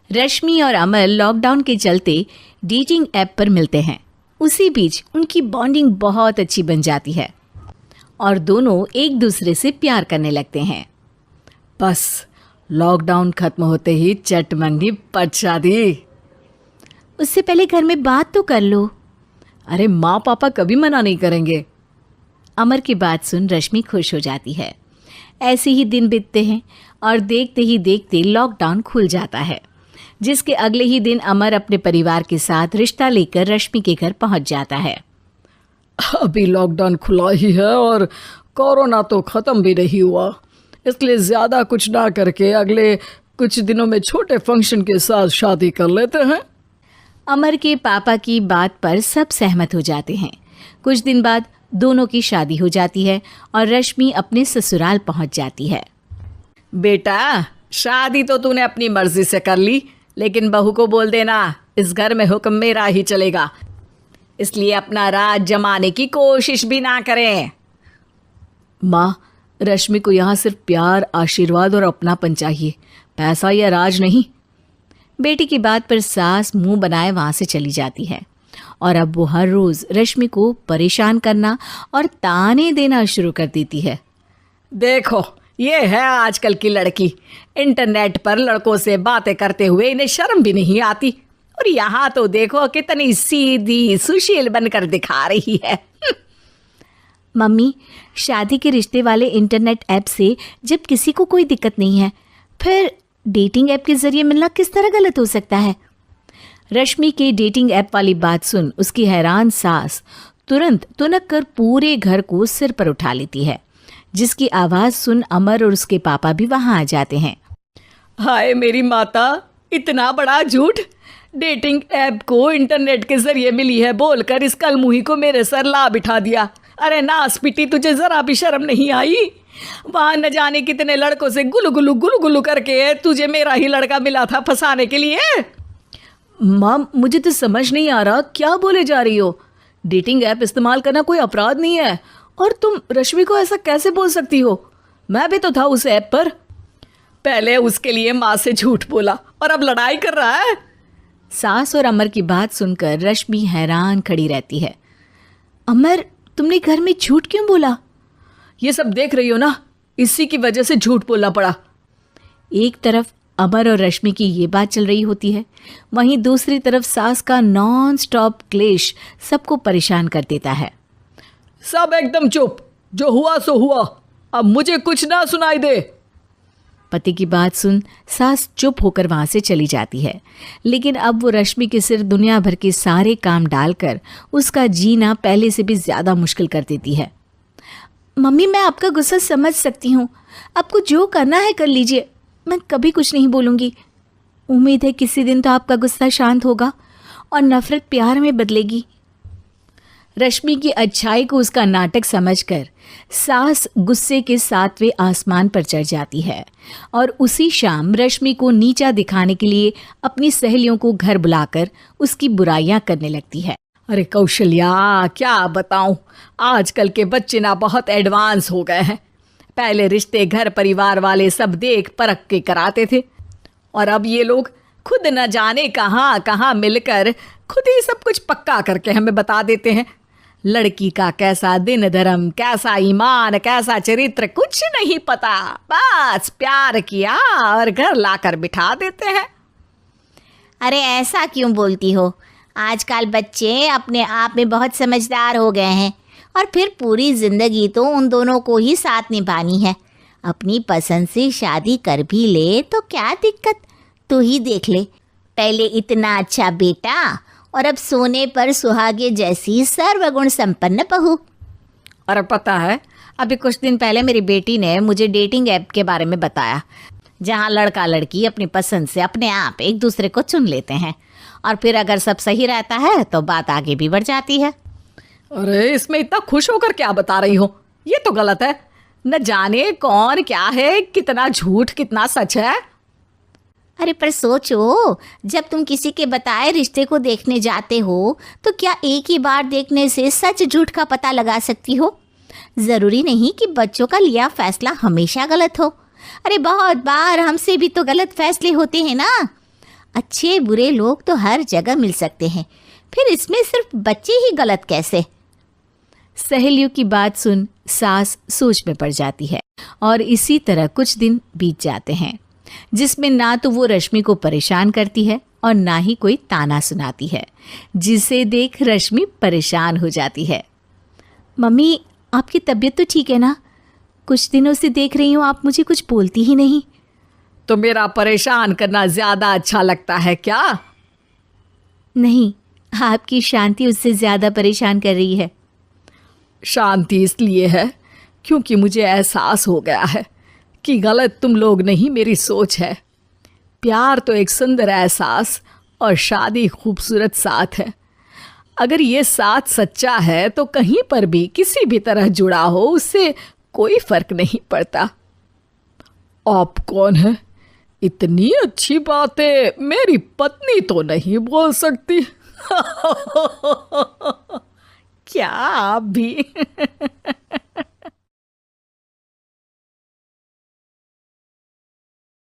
रश्मि और अमर लॉकडाउन के चलते डेटिंग ऐप पर मिलते हैं। उसी बीच उनकी बॉन्डिंग बहुत अच्छी बन जाती है और दोनों एक दूसरे से प्यार करने लगते हैं। बस लॉकडाउन खत्म होते ही चट मंगनी पट शादी। उससे पहले घर में बात तो कर लो। अरे माँ पापा कभी मना नहीं करेंगे। अमर की बात सुन रश्मि खुश हो जाती है। ऐसे ही दिन बीतते हैं और देखते ही देखते लॉकडाउन खुल जाता है, जिसके अगले ही दिन अमर अपने परिवार के साथ रिश्ता लेकर रश्मि के घर पहुंच जाता है। अभी लॉकडाउन खुला ही है और कोरोना तो ख़त्म भी नहीं हुआ, इसलिए ज़्यादा कुछ ना करके अगले कुछ दिनों में छोटे फंक्शन के साथ शादी कर लेते हैं। अमर के पापा की बात पर सब सहमत हो जाते हैं। कुछ दिन बाद दोनों की शादी हो जाती है और रश्मि अपने ससुराल पहुंच जाती है। बेटा, शादी तो तूने अपनी मर्जी से कर ली, लेकिन बहू को बोल देना इस घर में हुक्म मेरा ही चलेगा, इसलिए अपना राज जमाने की कोशिश भी ना करें। माँ, रश्मि को यहाँ सिर्फ प्यार, आशीर्वाद और अपनापन चाहिए, पैसा या राज नहीं। बेटी की बात पर सास मुंह बनाए वहाँ से चली जाती है और अब वो हर रोज़ रश्मि को परेशान करना और ताने देना शुरू कर देती है। देखो, ये है आजकल की लड़की, इंटरनेट पर लड़कों से बातें करते हुए इन्हें शर्म भी नहीं आती, और यहाँ तो देखो कितनी सीधी सुशील बनकर दिखा रही है। मम्मी, शादी के रिश्ते वाले इंटरनेट ऐप से जब किसी को कोई दिक्कत नहीं है, फिर डेटिंग ऐप के जरिए मिलना किस तरह गलत हो सकता है? रश्मि के डेटिंग ऐप वाली बात सुन उसकी हैरान सास तुरंत तुनक कर पूरे घर को सिर पर उठा लेती है, जिसकी आवाज़ सुन अमर और उसके पापा भी वहाँ आ जाते हैं। हाय मेरी माता, इतना बड़ा झूठ! डेटिंग ऐप को इंटरनेट के जरिए मिली है बोलकर इस कलमुही को मेरे सर ला बिठा दिया। अरे नास पिटी, तुझे जरा भी शर्म नहीं आई? वहाँ न जाने कितने लड़कों से गुलू गुलू करके तुझे मेरा ही लड़का मिला था फंसाने के लिए। माँ, मुझे तो समझ नहीं आ रहा क्या बोले जा रही हो। डेटिंग ऐप इस्तेमाल करना कोई अपराध नहीं है, और तुम रश्मि को ऐसा कैसे बोल सकती हो? मैं भी तो था उस ऐप पर। पहले उसके लिए माँ से झूठ बोला और अब लड़ाई कर रहा है। सास और अमर की बात सुनकर रश्मि हैरान खड़ी रहती है। अमर, तुमने घर में झूठ क्यों बोला? ये सब देख रही हो ना, इसी की वजह से झूठ बोलना पड़ा। एक तरफ अमर और रश्मि की ये बात चल रही होती है, वहीं दूसरी तरफ सास का नॉन स्टॉप क्लेश सबको परेशान कर देता है। सब एकदम चुप, जो हुआ सो हुआ, अब मुझे कुछ ना सुनाई दे। पति की बात सुन सास चुप होकर वहाँ से चली जाती है, लेकिन अब वो रश्मि के सिर दुनिया भर के सारे काम डालकर उसका जीना पहले से भी ज़्यादा मुश्किल कर देती है। मम्मी, मैं आपका गुस्सा समझ सकती हूँ, आपको जो करना है कर लीजिए, मैं कभी कुछ नहीं बोलूँगी। उम्मीद है किसी दिन तो आपका गुस्सा शांत होगा और नफ़रत प्यार में बदलेगी। रश्मि की अच्छाई को उसका नाटक समझकर सास गुस्से के 7वें आसमान पर चढ़ जाती है और उसी शाम रश्मि को नीचा दिखाने के लिए अपनी सहेलियों को घर बुलाकर उसकी बुराइयां करने लगती है। अरे कौशल्या, क्या बताऊं, आजकल के बच्चे ना बहुत एडवांस हो गए हैं। पहले रिश्ते घर परिवार वाले सब देख परख के कराते थे, और अब ये लोग खुद न जाने कहाँ कहाँ मिलकर खुद ही सब कुछ पक्का करके हमें बता देते हैं। लड़की का कैसा दिन धर्म, कैसा ईमान, कैसा चरित्र कुछ नहीं पता, बस प्यार किया और घर लाकर बिठा देते हैं। अरे ऐसा क्यों बोलती हो? आजकल बच्चे अपने आप में बहुत समझदार हो गए हैं, और फिर पूरी ज़िंदगी तो उन दोनों को ही साथ निभानी है। अपनी पसंद से शादी कर भी ले तो क्या दिक्कत? तू ही देख ले, पहले इतना अच्छा बेटा और अब सोने पर सुहागे जैसी सर्वगुण संपन्न बहू। और पता है, अभी कुछ दिन पहले मेरी बेटी ने मुझे डेटिंग ऐप के बारे में बताया, जहाँ लड़का लड़की अपनी पसंद से अपने आप एक दूसरे को चुन लेते हैं, और फिर अगर सब सही रहता है तो बात आगे भी बढ़ जाती है। अरे इसमें इतना खुश होकर क्या बता रही हो? ये तो गलत है। न जाने कौन क्या है, कितना झूठ कितना सच है। अरे पर सोचो, जब तुम किसी के बताए रिश्ते को देखने जाते हो तो क्या एक ही बार देखने से सच झूठ का पता लगा सकती हो? ज़रूरी नहीं कि बच्चों का लिया फैसला हमेशा गलत हो। अरे बहुत बार हमसे भी तो गलत फैसले होते हैं ना। अच्छे बुरे लोग तो हर जगह मिल सकते हैं, फिर इसमें सिर्फ बच्चे ही गलत कैसे? सहेलियों की बात सुन सास सोच में पड़ जाती है और इसी तरह कुछ दिन बीत जाते हैं, जिसमें ना तो वो रश्मि को परेशान करती है और ना ही कोई ताना सुनाती है, जिसे देख रश्मि परेशान हो जाती है। मम्मी, आपकी तबीयत तो ठीक है ना? कुछ दिनों से देख रही हूँ आप मुझे कुछ बोलती ही नहीं। तो मेरा परेशान करना ज्यादा अच्छा लगता है क्या? नहीं, आपकी शांति उससे ज्यादा परेशान कर रही है। शांति इसलिए है क्योंकि मुझे एहसास हो गया है कि गलत तुम लोग नहीं, मेरी सोच है। प्यार तो एक सुंदर एहसास और शादी खूबसूरत साथ है। अगर ये साथ सच्चा है तो कहीं पर भी किसी भी तरह जुड़ा हो, उससे कोई फर्क नहीं पड़ता। आप कौन है? इतनी अच्छी बातें मेरी पत्नी तो नहीं बोल सकती। क्या आप भी?